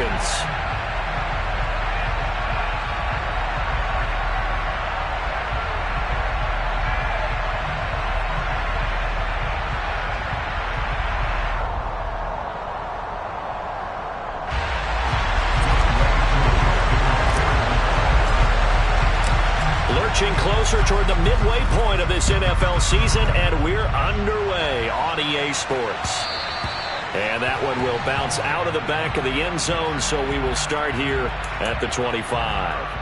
Falcons. Lurching closer toward the midway point of this NFL season, and we're underway on EA Sports. And that one will bounce out of the back of the end zone, so we will start here at the 25.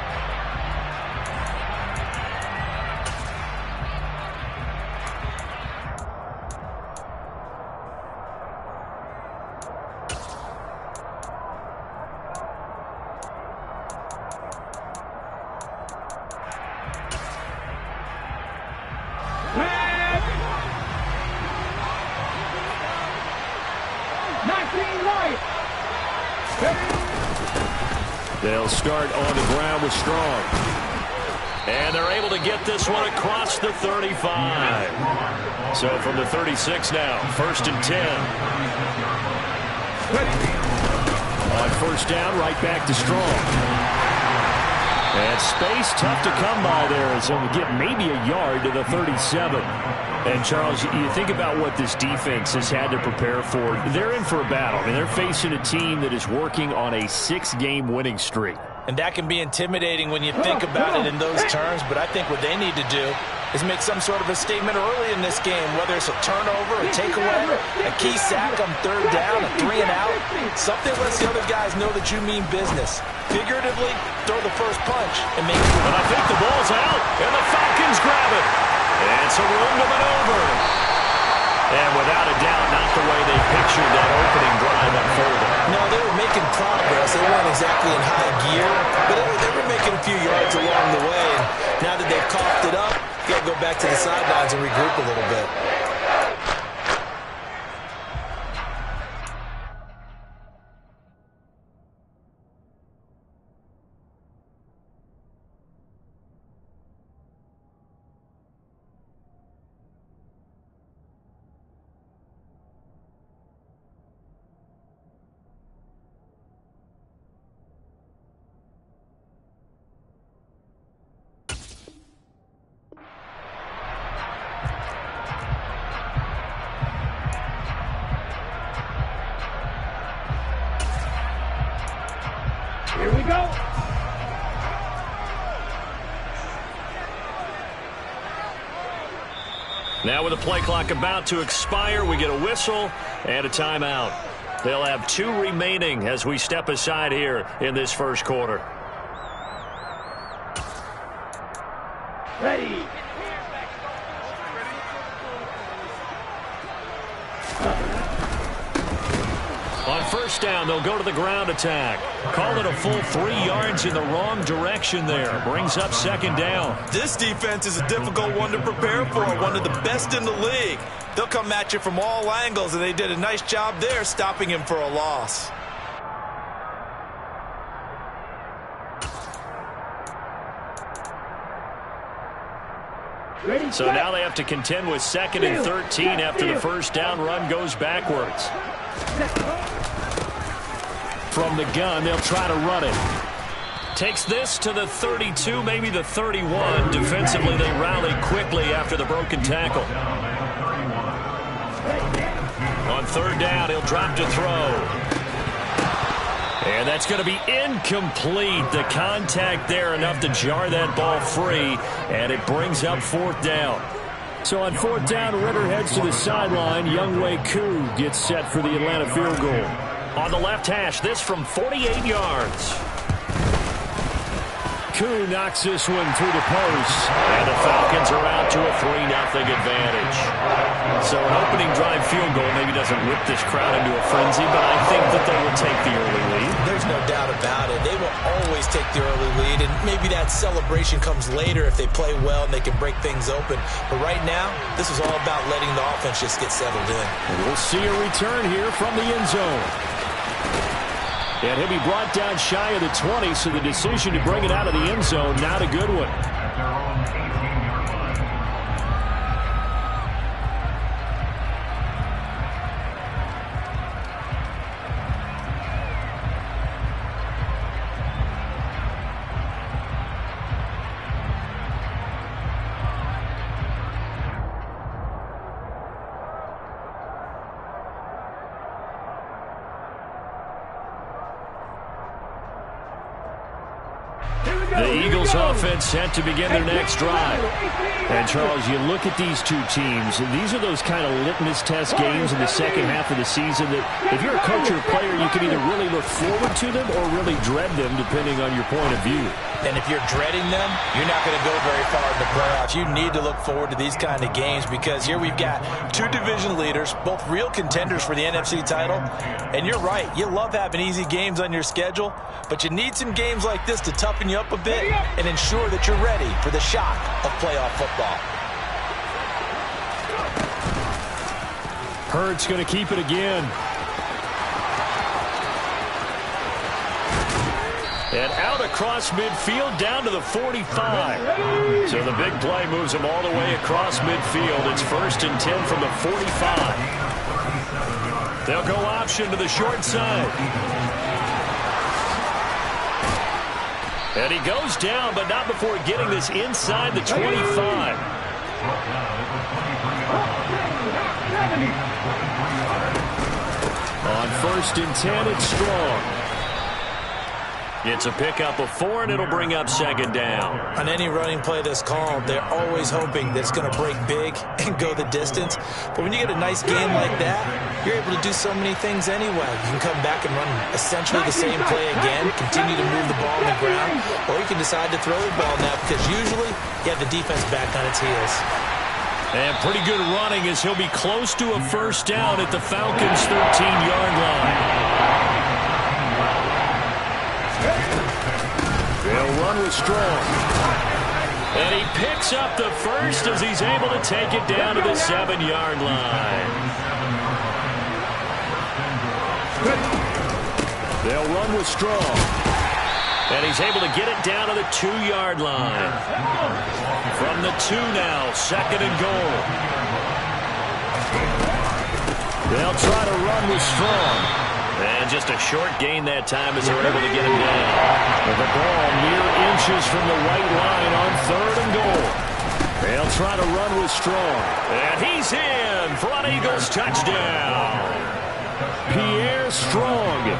They'll start on the ground with Strong. And they're able to get this one across the 35. So from the 36 now, 1st and 10. On 1st down, right back to Strong. And space tough to come by there as he'll get maybe a yard to the 37. And, Charles, you think about what this defense has had to prepare for. They're in for a battle. I mean, they're facing a team that is working on a 6-game winning streak. And that can be intimidating when you think about it in those terms. But I think what they need to do is make some sort of a statement early in this game, whether it's a turnover, a takeaway, a key sack on 3rd down, a 3 and out. Something lets the other guys know that you mean business. Figuratively, throw the first punch and make it. But I think the ball's out, and the Falcons grab it. And some room to maneuver. And without a doubt, not the way they pictured that opening drive unfolding. No, they were making progress. They weren't exactly in high gear, but they were making a few yards along the way. And now that they've coughed it up, they'll go back to the sidelines and regroup a little bit. Here we go. Now with the play clock about to expire, we get a whistle and a timeout. They'll have 2 remaining as we step aside here in this first quarter. Ready. On 1st down, they'll go to the ground attack. Call it a full 3 yards in the wrong direction there. Brings up 2nd down. This defense is a difficult one to prepare for, one of the best in the league. They'll come at you from all angles, and they did a nice job there stopping him for a loss. So now they have to contend with 2nd and 13 after the 1st down run goes backwards. From the gun, they'll try to run it. Takes this to the 32, maybe the 31. Defensively, they rally quickly after the broken tackle. On 3rd down, he'll drop to throw. And that's going to be incomplete. The contact there enough to jar that ball free, and it brings up 4th down. So on 4th down, Ritter heads to the sideline. Younghoe Koo gets set for the Atlanta field goal. On the left hash, this from 48 yards. Koo knocks this one through the post. And the Falcons are out to a 3-0 advantage. So an opening drive field goal maybe doesn't whip this crowd into a frenzy, but I think that they will take the early lead. There's no doubt about it. They will always take the early lead, and maybe that celebration comes later if they play well and they can break things open. But right now, this is all about letting the offense just get settled in. And we'll see a return here from the end zone. And he'll be brought down shy of the 20, so the decision to bring it out of the end zone, not a good one. The Eagles offense set to begin their next drive. And, Charles, you look at these two teams, and these are those kind of litmus test games in the second half of the season that if you're a coach or a player, you can either really look forward to them or really dread them, depending on your point of view. And if you're dreading them, you're not going to go very far in the playoffs. You need to look forward to these kind of games because here we've got two division leaders, both real contenders for the NFC title. And you're right, you love having easy games on your schedule, but you need some games like this to toughen you up a bit and ensure that you're ready for the shock of playoff football. Hurts going to keep it again. And out across midfield down to the 45. So the big play moves him all the way across midfield. It's 1st and 10 from the 45. They'll go option to the short side. And he goes down, but not before getting this inside the 25. On 1st and 10, it's Strong. It's a pickup of 4, and it'll bring up 2nd down. On any running play that's called, they're always hoping that it's going to break big and go the distance. But when you get a nice game like that, you're able to do so many things anyway. You can come back and run essentially the same play again, continue to move the ball on the ground, or you can decide to throw the ball now because usually you have the defense back on its heels. And pretty good running as he'll be close to a 1st down at the Falcons' 13-yard line. They'll run with Strong. And he picks up the 1st as he's able to take it down to the 7-yard line. They'll run with Strong. And he's able to get it down to the 2-yard line. From the 2 now, 2nd and goal. They'll try to run with Strong. And just a short gain that time as they were able to get him down. With the ball mere inches from the white line on 3rd and goal. They'll try to run with Strong. And he's in for an Eagles touchdown. Pierre Strong,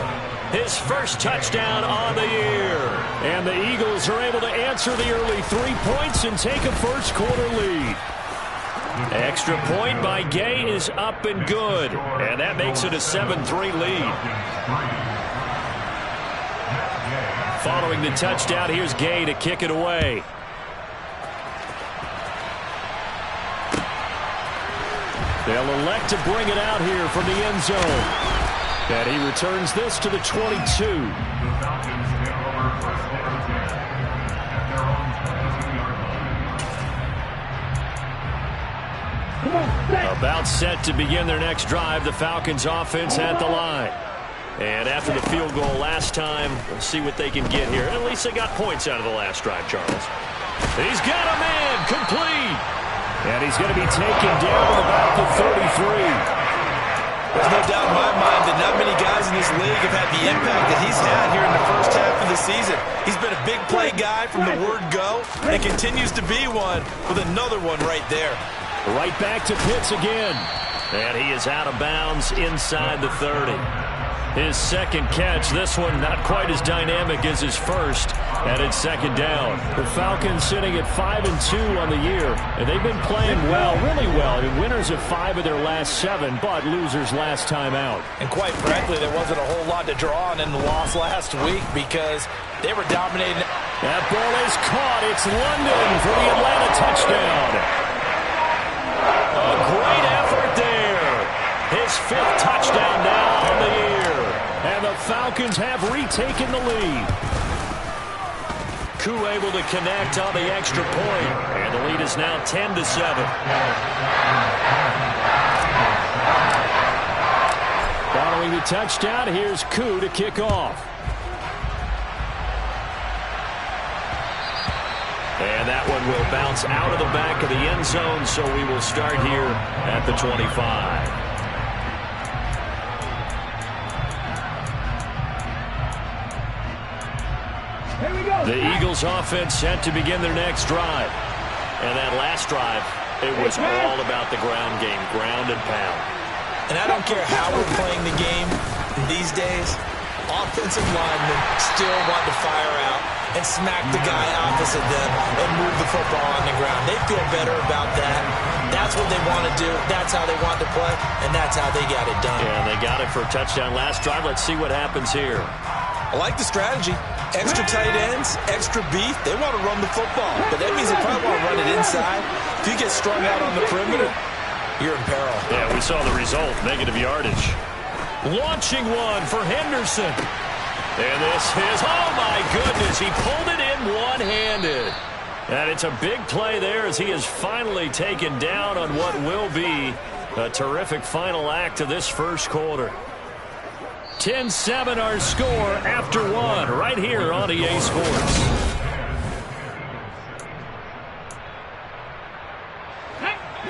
his 1st touchdown on the year. And the Eagles are able to answer the early 3 points and take a 1st quarter lead. Extra point by Gay is up and good. And that makes it a 7-3 lead. Following the touchdown, here's Gay to kick it away. They'll elect to bring it out here from the end zone. And he returns this to the 22. About set to begin their next drive, the Falcons offense at the line. And after the field goal last time, we'll see what they can get here. At least they got points out of the last drive, Charles. He's got a man, complete. And he's going to be taken down at about the 33. There's no doubt in my mind that not many guys in this league have had the impact that he's had here in the 1st half of the season. He's been a big play guy from the word go and continues to be one with another one right there. Right back to Pitts again. And he is out of bounds inside the 30. His 2nd catch, this one not quite as dynamic as his 1st, and it's 2nd down. The Falcons sitting at 5-2 on the year, and they've been playing well, really well. I mean, winners of 5 of their last 7, but losers last time out. And quite frankly, there wasn't a whole lot to draw on in the loss last week because they were dominating. That ball is caught. It's London for the Atlanta touchdown. A great effort there. His 5th touchdown now on the year. And the Falcons have retaken the lead. Koo able to connect on the extra point. And the lead is now 10-7. Following the touchdown, here's Koo to kick off. And that one will bounce out of the back of the end zone, so we will start here at the 25. The Eagles offense set to begin their next drive. And that last drive, it was all about the ground game, ground and pound. And I don't care how we're playing the game these days, offensive linemen still want to fire out and smack the guy opposite them and move the football on the ground. They feel better about that. That's what they want to do. That's how they want to play, and that's how they got it done. Yeah, they got it for a touchdown last drive. Let's see what happens here. I like the strategy. Extra tight ends, extra beef. They want to run the football, but that means they probably want to run it inside. If you get strung out on the perimeter, you're in peril. Yeah, we saw the result, negative yardage. Launching one for Henderson. And this is, oh my goodness, he pulled it in one-handed. And it's a big play there as he is finally taken down on what will be a terrific final act of this first quarter. 10-7 our score after one right here on EA Sports.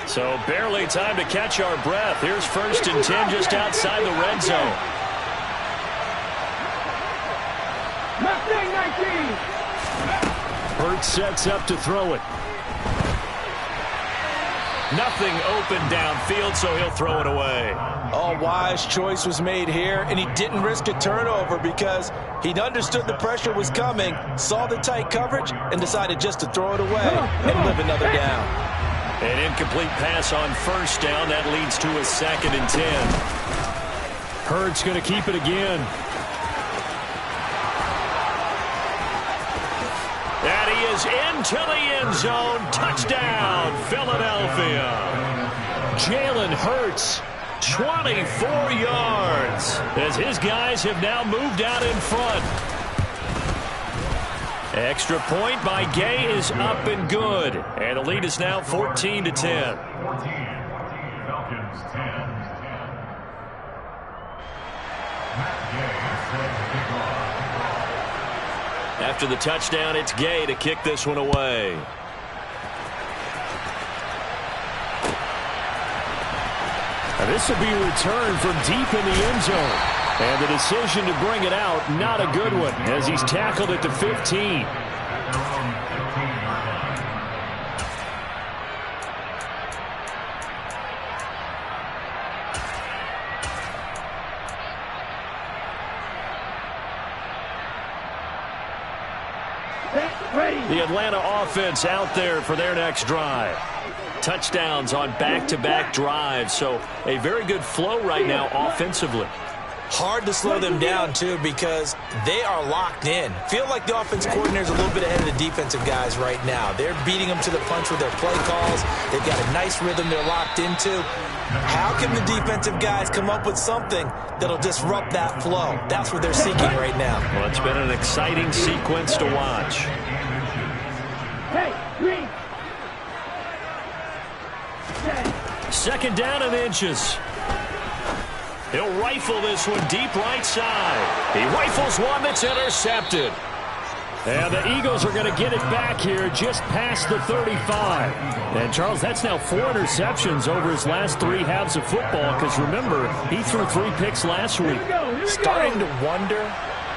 So barely time to catch our breath. Here's 1st and 10 just outside the red zone. Hurts sets up to throw it. Nothing open downfield, so he'll throw it away. Oh, wise choice was made here, and he didn't risk a turnover because he understood the pressure was coming, saw the tight coverage, and decided just to throw it away and live another down. An incomplete pass on 1st down. That leads to a 2nd and 10. Hurts going to keep it again. And he is into the end zone. Touchdown, Philadelphia. Jalen Hurts, 24 yards, as his guys have now moved out in front. Extra point by Gay is up and good. And the lead is now 14-10. 14, Falcons 10. After the touchdown, it's Gay to kick this one away. Now this will be returned from deep in the end zone. And the decision to bring it out, not a good one, as he's tackled at the 15. The Atlanta offense out there for their next drive. Touchdowns on back-to-back drives, so a very good flow right now offensively. Hard to slow them down, too, because they are locked in. Feel like the offense coordinator is a little bit ahead of the defensive guys right now. They're beating them to the punch with their play calls. They've got a nice rhythm they're locked into. How can the defensive guys come up with something that'll disrupt that flow? That's what they're seeking right now. Well, it's been an exciting sequence to watch. Hey, green. 2nd down and inches. He'll rifle this one deep right side. He rifles one that's intercepted. And the Eagles are going to get it back here just past the 35. And, Charles, that's now 4 interceptions over his last 3 halves of football because, remember, he threw 3 picks last week. Starting to wonder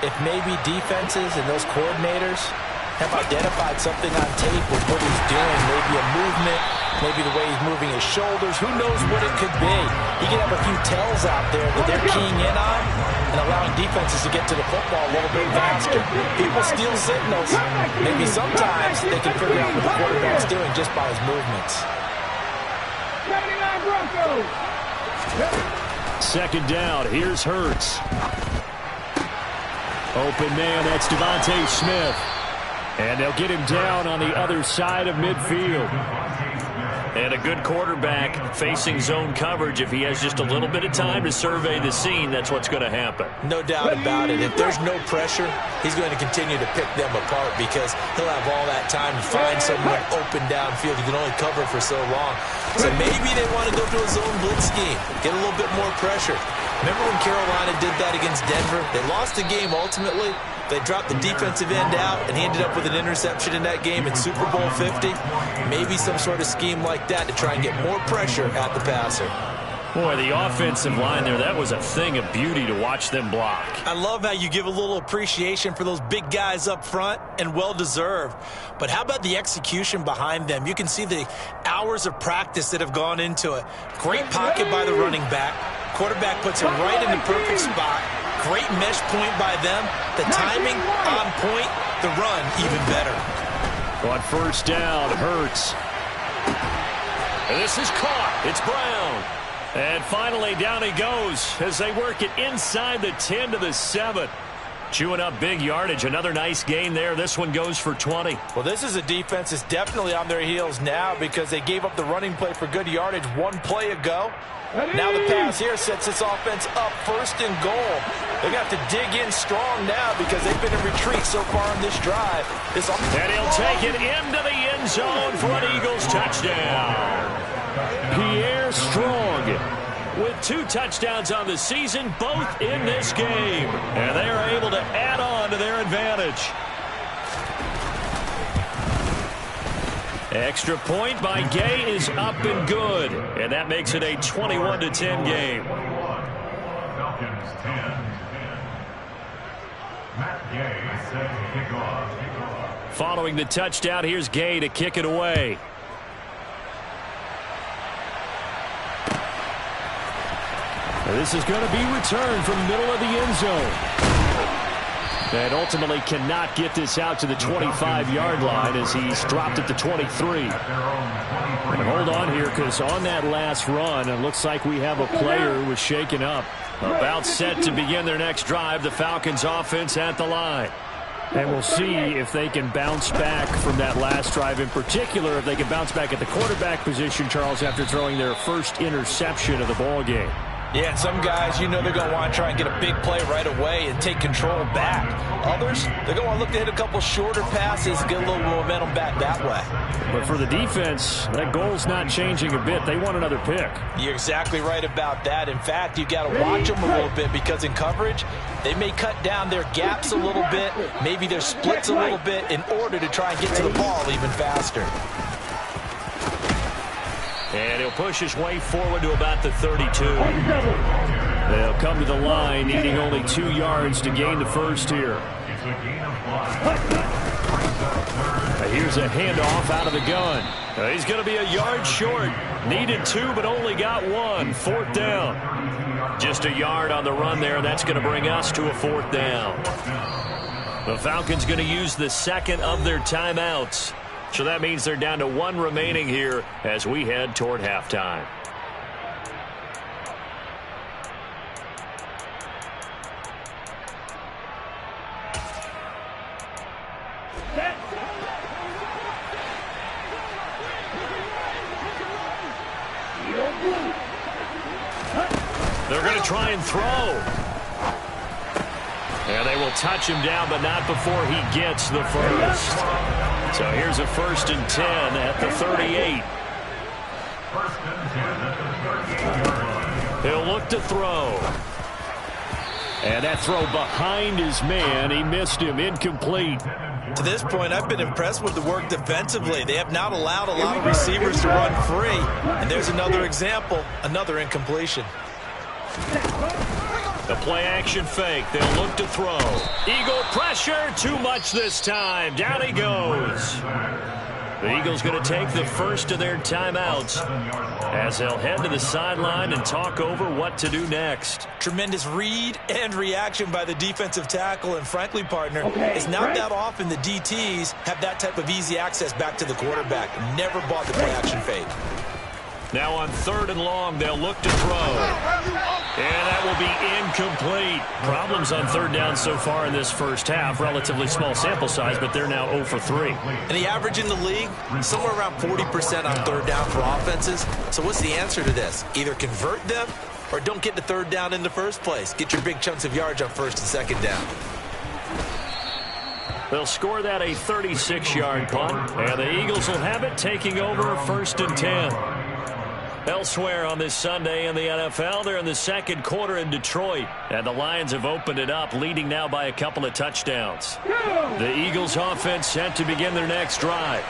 if maybe defenses and those coordinators have identified something on tape with what he's doing, maybe a movement, maybe the way he's moving his shoulders. Who knows what it could be? He could have a few tells out there that they're keying in on and allowing defenses to get to the football a little bit faster. People steal signals. Maybe sometimes they can figure out what the quarterback's doing just by his movements. 79 Broncos. 2nd down. Here's Hurts. Open man. That's Devontae Smith. And they'll get him down on the other side of midfield. And a good quarterback facing zone coverage. If he has just a little bit of time to survey the scene, that's what's going to happen. No doubt about it. If there's no pressure, he's going to continue to pick them apart because he'll have all that time to find someone open downfield. You can only cover for so long. So maybe they want to go to a zone blitz scheme, get a little bit more pressure. Remember when Carolina did that against Denver? They lost the game ultimately. They dropped the defensive end out, and he ended up with an interception in that game in Super Bowl 50. Maybe some sort of scheme like that to try and get more pressure at the passer. Boy, the offensive line there, that was a thing of beauty to watch them block. I love how you give a little appreciation for those big guys up front, and well-deserved. But how about the execution behind them? You can see the hours of practice that have gone into it. Great pocket by the running back. Quarterback puts him right in the perfect spot. Great mesh point by them. The timing on point, the run even better. On first down, Hurts. And this is caught. It's Brown. And finally, down he goes as they work it inside the 10 to the 7. Chewing up big yardage. Another nice gain there. This one goes for 20. Well, this is a defense that's definitely on their heels now because they gave up the running play for good yardage one play ago. Now the pass here sets this offense up first and goal. They're going to have to dig in strong now because they've been in retreat so far on this drive. And he'll take it into the end zone for an Eagles touchdown. Pierre Strong with 2 touchdowns on the season, both in this game. And they are able to add on to their advantage. Extra point by Gay is up and good. And that makes it a 21-10 game. Falcons 10. Matt Gay set to kick off. Following the touchdown, here's Gay to kick it away. And this is going to be returned from the middle of the end zone. And ultimately cannot get this out to the 25-yard line as he's dropped at the 23. And hold on here because on that last run, it looks like we have a player who was shaken up. About set to begin their next drive, the Falcons offense at the line. And we'll see if they can bounce back from that last drive. In particular, if they can bounce back at the quarterback position, Charles, after throwing their first interception of the ball game. Yeah, and some guys, you know they're going to want to try and get a big play right away and take control back. Others, they're going to want to look to hit a couple shorter passes and get a little momentum back that way. But for the defense, that goal's not changing a bit. They want another pick. You're exactly right about that. In fact, you've got to watch them a little bit because in coverage, they may cut down their gaps a little bit, maybe their splits a little bit in order to try and get to the ball even faster. And he'll push his way forward to about the 32. They'll come to the line, needing only 2 yards to gain the first here. Here's a handoff out of the gun. He's going to be a yard short. Needed 2, but only got 1. 4th down. Just a yard on the run there. That's going to bring us to a 4th down. The Falcons going to use the second of their timeouts. So that means they're down to 1 remaining here as we head toward halftime. They're going to try and throw. And they will touch him down, but not before he gets the first. So here's a 1st and 10 at the 38. He'll look to throw. And that throw behind his man. He missed him. Incomplete. To this point, I've been impressed with the work defensively. They have not allowed a lot of receivers to run free. And there's another example, another incompletion. The play-action fake. They'll look to throw. Eagle pressure. Too much this time. Down he goes. The Eagles going to take the first of their timeouts as they'll head to the sideline and talk over what to do next. Tremendous read and reaction by the defensive tackle. And frankly, partner, it's not that often the DTs have that type of easy access back to the quarterback. Never bought the play-action fake. Now on 3rd and long, they'll look to throw. And that will be incomplete. Problems on 3rd down so far in this first half. Relatively small sample size, but they're now 0 for 3. And the average in the league, somewhere around 40% on 3rd down for offenses. So what's the answer to this? Either convert them or don't get the 3rd down in the first place. Get your big chunks of yards on 1st and 2nd down. They'll score that a 36-yard punt. And the Eagles will have it, taking over 1st and 10. Elsewhere on this Sunday in the NFL, they're in the second quarter in Detroit. And the Lions have opened it up, leading now by a couple of touchdowns. The Eagles offense set to begin their next drive.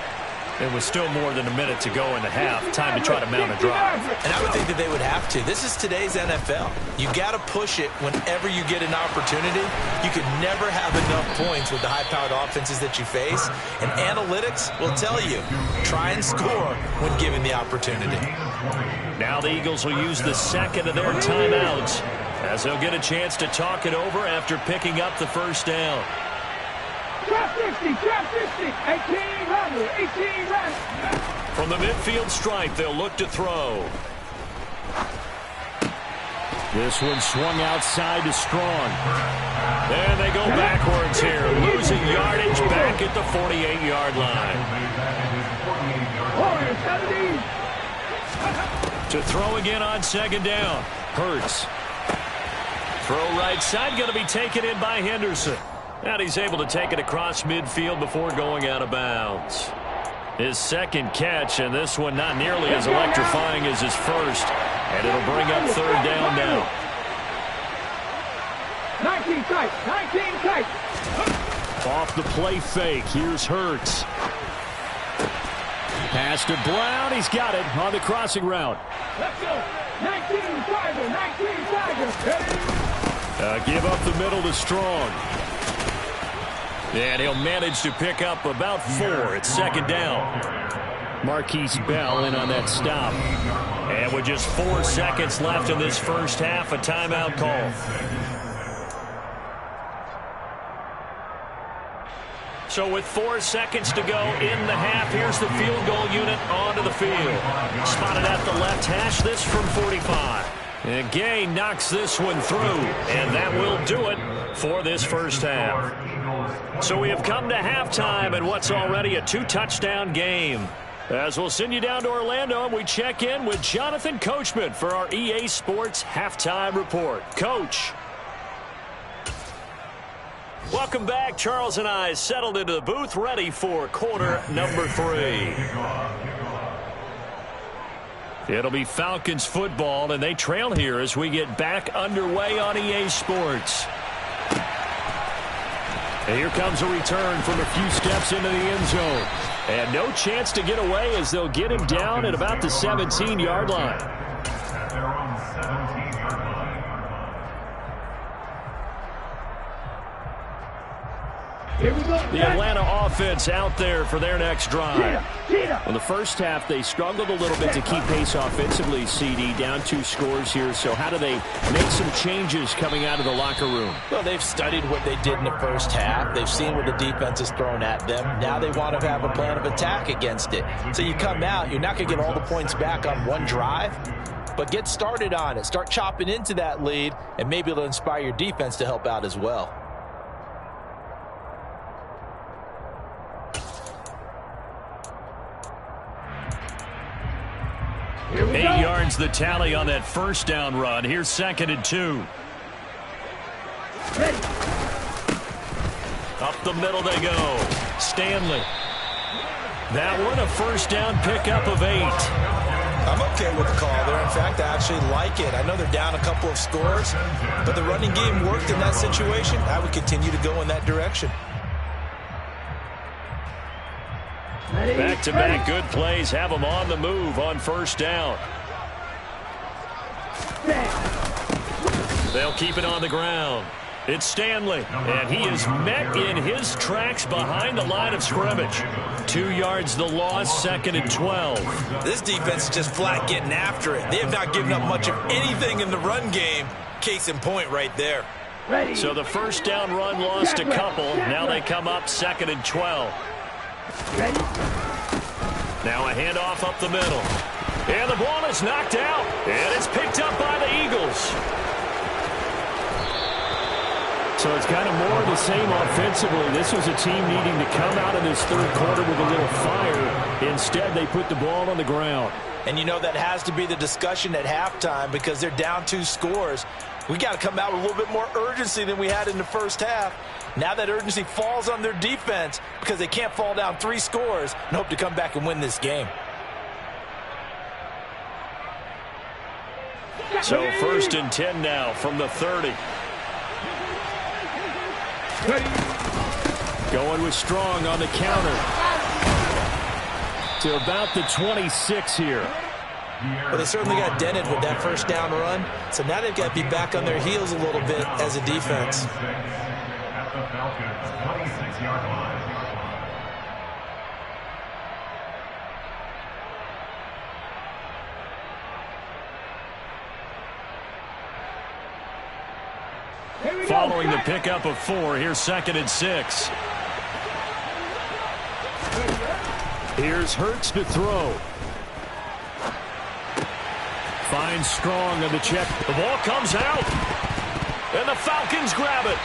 It was still more than a minute to go in the half. Time to try to mount a drive. And I would think that they would have to. This is today's NFL. You got to push it whenever you get an opportunity. You can never have enough points with the high-powered offenses that you face. And analytics will tell you, try and score when given the opportunity. Now the Eagles will use the second of their timeouts as they'll get a chance to talk it over after picking up the 1st down. From the midfield stripe, they'll look to throw. This one swung outside to Strong. And they go backwards here, losing yardage back at the 48-yard line. To throw again on second down. Hurts. Throw right side, going to be taken in by Henderson. And he's able to take it across midfield before going out of bounds. His second catch, and this one not nearly as electrifying as his first. And it'll bring up third down now. 19 tight. Off the play fake. Here's Hurts. Pass to Brown. He's got it on the crossing route. Let's go. 19 Tiger. Give up the middle to Strong. And he'll manage to pick up about 4 at second down. Marquise Bell in on that stop. And with just 4 seconds left in this first half, a timeout call. So with 4 seconds to go in the half, here's the field goal unit onto the field. Spotted at the left hash, this from 45. And Gay knocks this one through, and that will do it for this first half. So we have come to halftime in what's already a 2-touchdown game. As we'll send you down to Orlando, and we check in with Jonathan Coachman for our EA Sports Halftime Report. Coach. Welcome back. Charles and I settled into the booth, ready for quarter number 3. It'll be Falcons football, and they trail here as we get back underway on EA Sports. And here comes a return from a few steps into the end zone. And no chance to get away as they'll get him down at about the 17-yard line. They're on 17-yard line. Here we go. The Atlanta offense out there for their next drive. In the first half, they struggled a little bit to keep pace offensively, CD, down 2 scores here. So how do they make some changes coming out of the locker room? Well, they've studied what they did in the first half. They've seen what the defense has thrown at them. Now they want to have a plan of attack against it. So you come out, you're not going to get all the points back on one drive, but get started on it. Start chopping into that lead, and maybe it'll inspire your defense to help out as well. 8 yards the tally on that first down run. Here's 2nd and 2. Up the middle they go. Stanley. That one a first down pickup of 8. I'm okay with the call there. In fact, I actually like it. I know they're down a couple of scores, but the running game worked in that situation. I would continue to go in that direction. Back-to-back good plays have them on the move on first down. They'll keep it on the ground. It's Stanley, and he is met in his tracks behind the line of scrimmage. 2 yards the loss, 2nd and 12. This defense is just flat getting after it. They have not given up much of anything in the run game. Case in point right there. So the first down run lost a couple. Now they come up 2nd and 12. Now a handoff up the middle. And the ball is knocked out. And it's picked up by the Eagles. So it's kind of more of the same offensively. This was a team needing to come out in this third quarter with a little fire. Instead, they put the ball on the ground. And you know that has to be the discussion at halftime because they're down 2 scores. We got to come out with a little bit more urgency than we had in the first half. Now that urgency falls on their defense because they can't fall down 3 scores and hope to come back and win this game. So 1st and 10 now from the 30. Going with Strong on the counter. To about the 26 here. Well, they certainly got dented with that first down run. So now they've got to be back on their heels a little bit as a defense. At the Falcons' 26-yard line. Following the pickup of 4, here's 2nd and 6. Here's Hurts to throw. Finds Strong on the check. The ball comes out. And the Falcons grab it.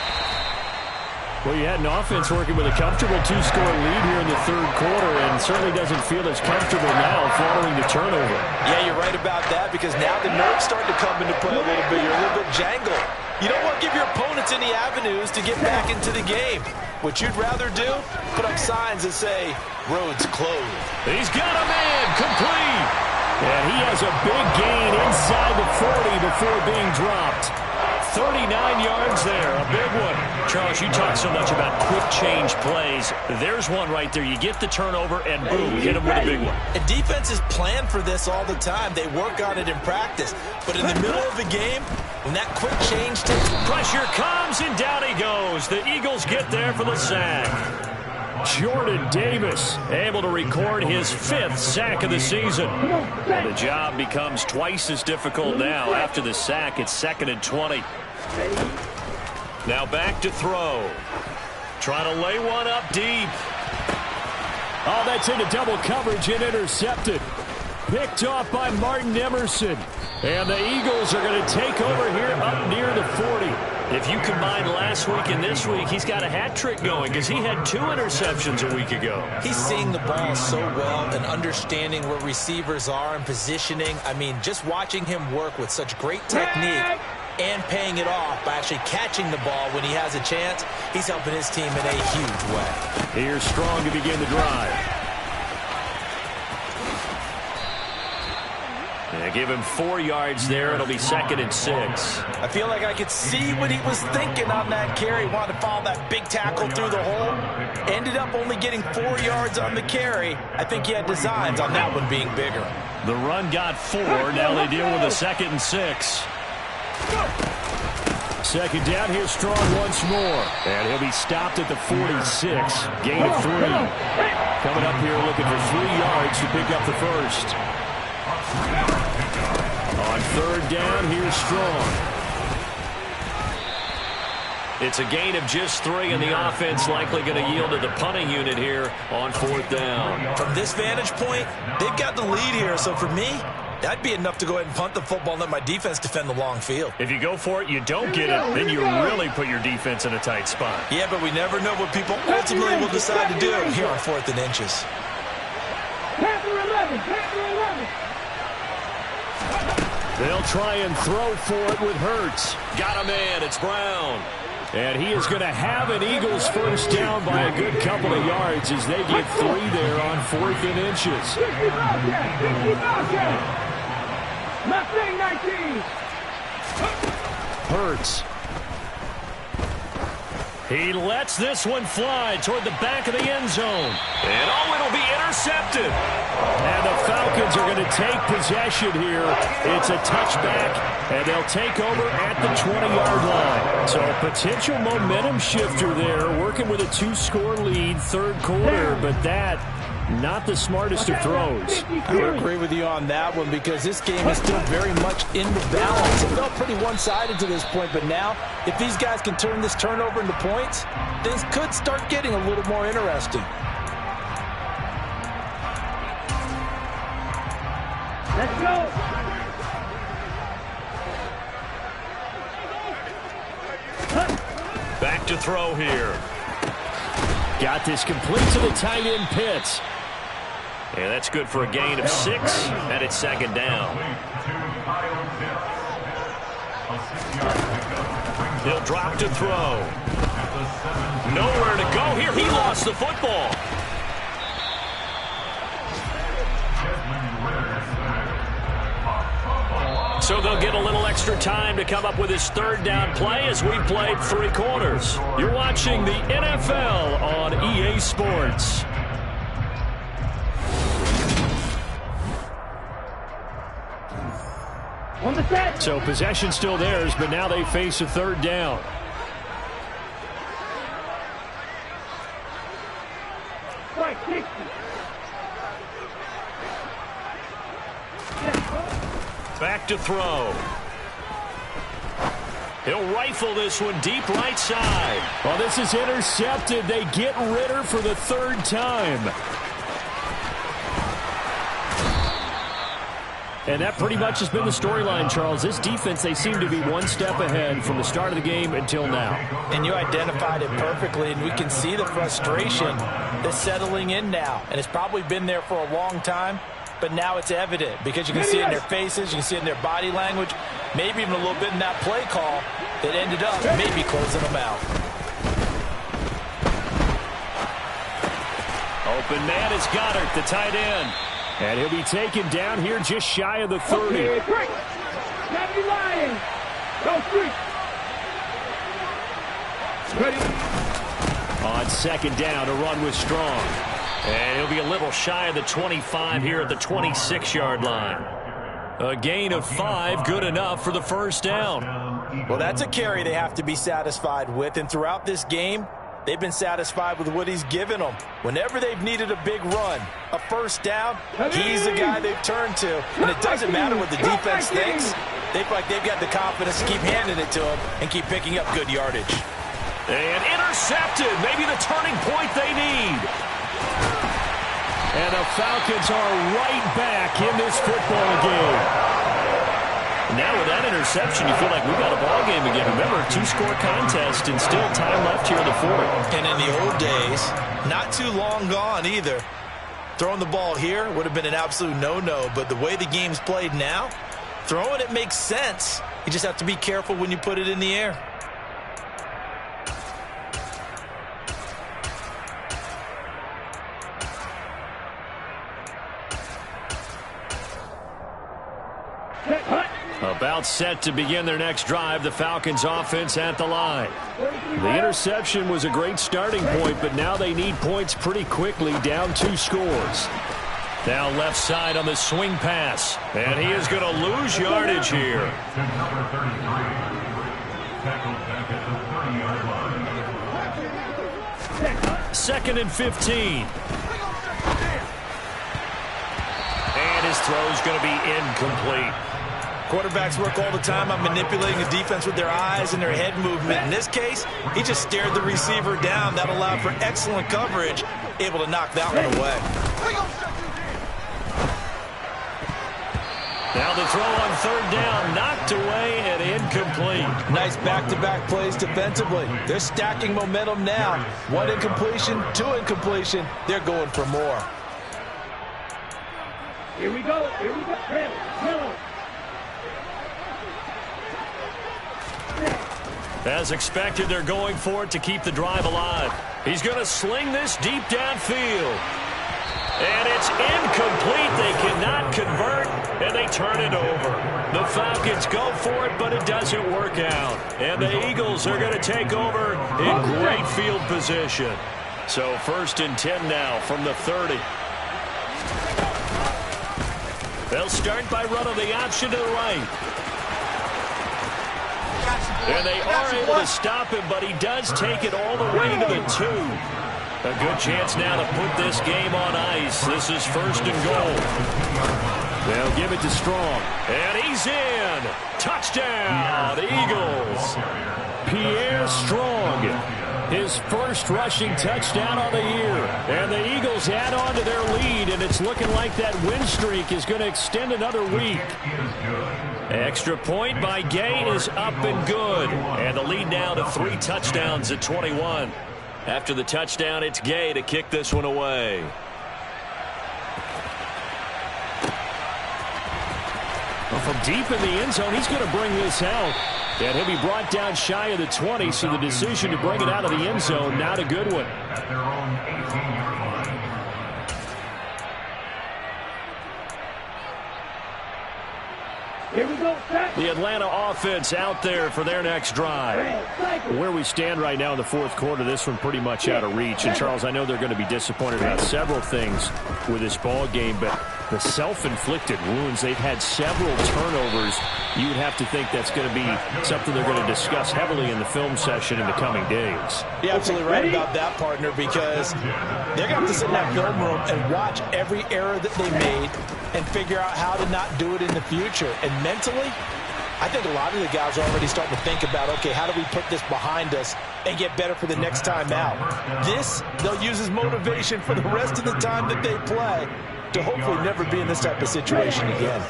Well, you had an offense working with a comfortable 2-score lead here in the third quarter, and certainly doesn't feel as comfortable now following the turnover. Yeah, you're right about that, because now the nerves starting to come into play a little bit. You're a little bit jangled. You don't want to give your opponents any avenues to get back into the game. What you'd rather do, put up signs that say, roads closed. He's got a man, complete. And he has a big gain inside the 40 before being dropped. 39 yards there, a big one. Charles, you talk so much about quick change plays. There's one right there. You get the turnover, and boom, hit him with a big one. And defenses plan for this all the time. They work on it in practice. But in the middle of the game, when that quick change takes... Pressure comes, and down he goes. The Eagles get there for the sack. Jordan Davis able to record his 5th sack of the season. And the job becomes twice as difficult now. After the sack, it's 2nd and 20. Now back to throw. Trying to lay one up deep. Oh, that's into double coverage and intercepted. Picked off by Martin Emerson. And the Eagles are going to take over here up near the 40. If you combine last week and this week, he's got a hat trick going because he had 2 interceptions a week ago. He's seeing the ball so well and understanding where receivers are and positioning. I mean, just watching him work with such great technique and paying it off by actually catching the ball when he has a chance, he's helping his team in a huge way. Here's Strong to begin the drive. They give him 4 yards there. It'll be 2nd and 6. I feel like I could see what he was thinking on that carry. Wanted to follow that big tackle through the hole. Ended up only getting 4 yards on the carry. I think he had designs on that one being bigger. The run got 4. Now they deal with a 2nd and 6. 2nd down. Here's Strong once more. And he'll be stopped at the 46. Gain of 3. Coming up here looking for 3 yards to pick up the first. On 3rd down, here's Strong. It's a gain of just 3, and the offense likely going to yield to the punting unit here on 4th down. From this vantage point, they've got the lead here, so for me, that'd be enough to go ahead and punt the football and let my defense defend the long field. If you go for it, you don't get it, then you really put your defense in a tight spot. Yeah, but we never know what people ultimately will decide to do here on 4th and inches. Panther 11, Panther 11. They'll try and throw for it with Hurts. Got a man, it's Brown. And he is going to have an Eagles first down by a good couple of yards as they get 3 there on 4th and inches. 50 Mustang 19. Hurts. He lets this one fly toward the back of the end zone. And oh, it'll be intercepted. And the Falcons are going to take possession here. It's a touchback, and they'll take over at the 20-yard line. So a potential momentum shifter there, working with a 2-score lead, 3rd quarter, but that not the smartest of throws. I would agree with you on that one because this game is still very much in the balance. It felt pretty one-sided to this point, but now if these guys can turn this turnover into points, things could start getting a little more interesting. Let's go. Back to throw here. Got this complete to the tight end Pitts. And that's good for a gain of 6, and it's 2nd down. He'll drop to throw. Nowhere to go here. He lost the football. So they'll get a little extra time to come up with his 3rd down play as we've played 3 quarters. You're watching the NFL on EA Sports. On the set. So possession still theirs, but now they face a 3rd down. Right, 60. Back to throw. He'll rifle this one deep right side. Well, this is intercepted. They get Ritter for the 3rd time. And that pretty much has been the storyline, Charles. This defense, they seem to be one step ahead from the start of the game until now. And you identified it perfectly, and we can see the frustration that's settling in now. And it's probably been there for a long time, but now it's evident because you can see it in their faces, you can see it in their body language, maybe even a little bit in that play call that ended up maybe closing them out. Open man is Goddard, the tight end. And he'll be taken down here just shy of the 30. Okay, break. Not be lying. Go street. Ready. On second down, a run with Strong. And he'll be a little shy of the 25 here at the 26-yard line. A gain of 5, good enough for the first down. Well, that's a carry they have to be satisfied with. And throughout this game, they've been satisfied with what he's given them. Whenever they've needed a big run, a first down, he's the guy they've turned to. And it doesn't matter what the defense thinks. They feel like they've got the confidence to keep handing it to him and keep picking up good yardage. And intercepted, maybe the turning point they need. And the Falcons are right back in this football game. Now with that interception, you feel like we've got a ball game again. Remember, 2-score contest and still time left here in the fourth. And in the old days, not too long gone either. Throwing the ball here would have been an absolute no-no, but the way the game's played now, throwing it makes sense. You just have to be careful when you put it in the air. About set to begin their next drive, the Falcons offense at the line. The interception was a great starting point, but now they need points pretty quickly, down 2 scores. Now left side on the swing pass, and he is going to lose yardage here. Number 33, tackled back at the 30-yard line. Second and 15. And his throw is going to be incomplete. Quarterbacks work all the time on manipulating the defense with their eyes and their head movement. In this case, he just stared the receiver down. That allowed for excellent coverage, able to knock that one away. Now the throw on third down, knocked away and incomplete. Nice back-to-back plays defensively. They're stacking momentum now. 1 incompletion, 2 incompletion. They're going for more. Here we go. Here we go. Middle. As expected, they're going for it to keep the drive alive. He's going to sling this deep downfield. And it's incomplete. They cannot convert, and they turn it over. The Falcons go for it, but it doesn't work out. And the Eagles are going to take over in great field position. So first and 10 now from the 30. They'll start by running the option to the right. And they are able to stop him, but he does take it all the way to the 2. A good chance now to put this game on ice. This is first and goal. They'll give it to Strong. And he's in. Touchdown, Eagles. Pierre Strong. His first rushing touchdown on the year. And the Eagles add on to their lead, and it's looking like that win streak is going to extend another week. Extra point by Gay is up and good. And the lead now to 3 touchdowns at 21. After the touchdown, it's Gay to kick this one away. Well, from deep in the end zone, he's going to bring this out. And he'll be brought down shy of the 20, so the decision to bring it out of the end zone, not a good one. At their own 18-yard line. Here we go. The Atlanta offense out there for their next drive. Where we stand right now in the fourth quarter, this one pretty much out of reach. And, Charles, I know they're going to be disappointed about several things with this ball game, but the self-inflicted wounds, they've had several turnovers. You would have to think that's going to be something they're going to discuss heavily in the film session in the coming days. You're absolutely right about that, partner, because they're going to have to sit in that film room and watch every error that they made and figure out how to not do it in the future. And mentally, I think a lot of the guys are already starting to think about, okay, how do we put this behind us and get better for the next time out? This, they'll use as motivation for the rest of the time that they play. to hopefully never be in this type of situation again.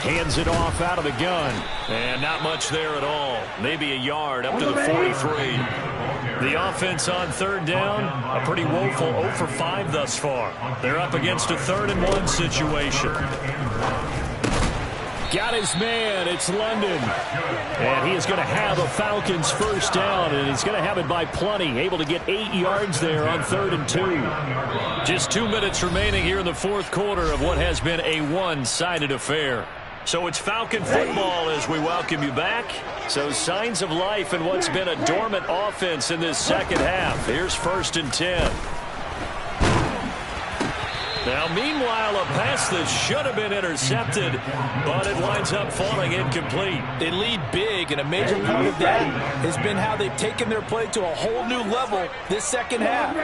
Hands it off out of the gun. And not much there at all. Maybe a yard up to the 43. The offense on third down, a pretty woeful 0 for 5 thus far. They're up against a 3rd and 1 situation. Got his man. It's London. And he is going to have a Falcons first down, and he's going to have it by plenty. Able to get 8 yards there on 3rd and 2. Just 2 minutes remaining here in the 4th quarter of what has been a one-sided affair. So it's Falcon football as we welcome you back. So signs of life in what's been a dormant offense in this second half. Here's 1st and 10. Now, meanwhile, a pass that should have been intercepted, but it winds up falling incomplete. They lead big, and a major part of that has been how they've taken their play to a whole new level this second half.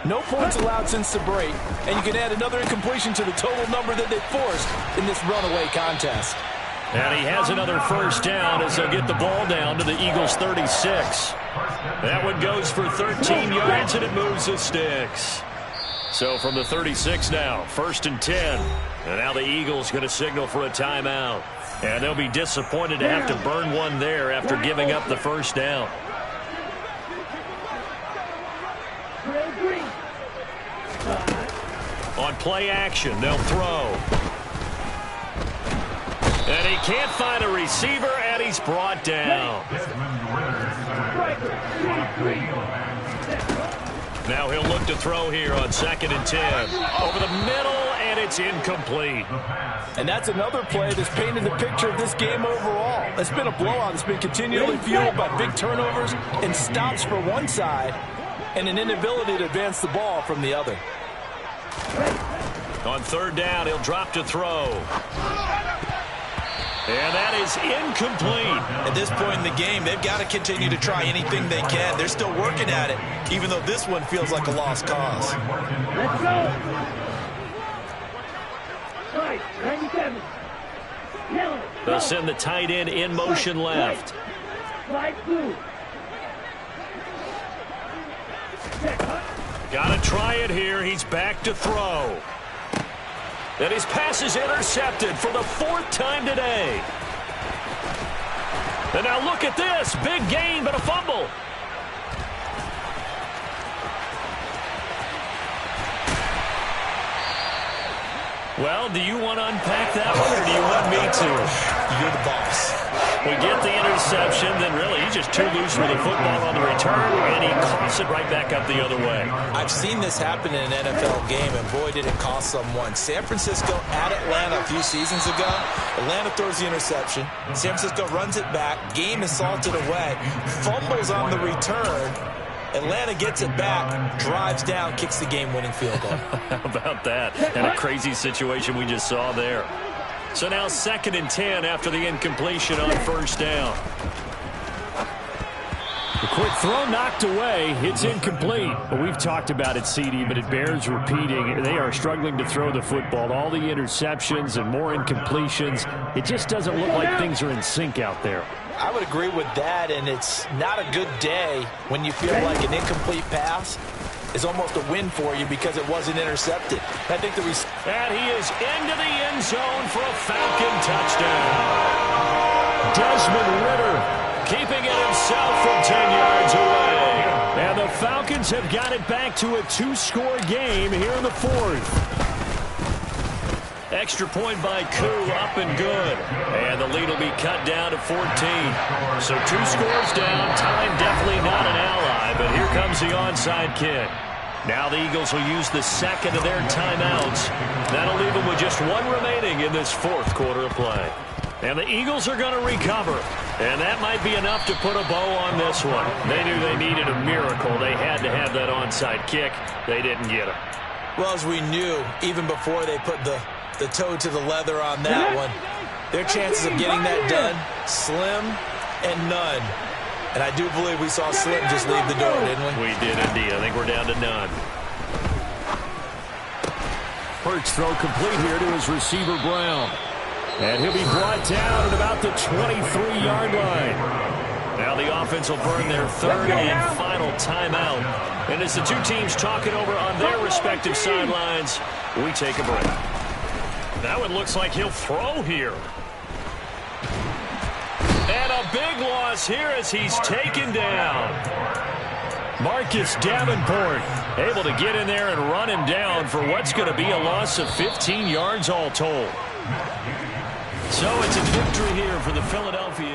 No points allowed since the break, and you can add another incompletion to the total number that they forced in this runaway contest. And he has another first down as they'll get the ball down to the Eagles' 36. That one goes for 13 yards, and it moves the sticks. So from the 36 now, 1st and 10. And now the Eagles going to signal for a timeout. And they'll be disappointed to have to burn one there after giving up the first down. On play action, they'll throw. And he can't find a receiver, and he's brought down. Now he'll look to throw here on 2nd and 10. Over the middle, and it's incomplete. And that's another play that's painted the picture of this game overall. It's been a blowout that's been continually fueled by big turnovers and stops for one side and an inability to advance the ball from the other. On 3rd down, he'll drop to throw. And that is incomplete. At this point in the game, they've got to continue to try anything they can. They're still working at it, even though this one feels like a lost cause. Let's go. 97. They'll send the tight end in motion left. Slide through. Got to try it here. He's back to throw. And his pass is intercepted for the 4th time today. And now look at this. Big gain, but a fumble. Well, do you want to unpack that one, or do you want me to? You're the boss. We get the interception, then really he's just too loose with the football on the return, and he coughs it right back up the other way. I've seen this happen in an NFL game, and boy, did it cost someone. San Francisco at Atlanta a few seasons ago. Atlanta throws the interception. San Francisco runs it back. Game is salted away. Fumbles on the return. Atlanta gets it back, drives down, kicks the game-winning field goal. How about that? And a crazy situation we just saw there. So now 2nd and 10 after the incompletion on 1st down. The quick throw knocked away. It's incomplete. But we've talked about it, CD, but it bears repeating. They are struggling to throw the football. All the interceptions and more incompletions. It just doesn't look like things are in sync out there. I would agree with that, and it's not a good day when you feel like an incomplete pass is almost a win for you because it wasn't intercepted. I think and he is into the end zone for a Falcon touchdown. Desmond Ridder keeping it himself from 10 yards away. And the Falcons have got it back to a 2-score game here in the 4th. Extra point by Koo, up and good. And the lead will be cut down to 14. So 2 scores down. Time definitely not an ally, but here comes the onside kick. Now the Eagles will use the 2nd of their timeouts. That'll leave them with just 1 remaining in this 4th quarter of play. And the Eagles are going to recover. And that might be enough to put a bow on this one. They knew they needed a miracle. They had to have that onside kick. They didn't get it. Well, as we knew, even before they put the toe to the leather on that one, their chances of getting that done, slim and none. And I do believe we saw Slim just leave the door, didn't we? We did indeed. I think we're down to none. First throw complete here to his receiver, Brown. And he'll be brought down at about the 23-yard line. Now Now the offense will burn their third and final timeout. And as the two teams talking over on their respective sidelines, we take a break. That one looks like he'll throw here. And a big loss here as he's taken down. Marcus Davenport able to get in there and run him down for what's going to be a loss of 15 yards all told. So it's a victory here for the Philadelphia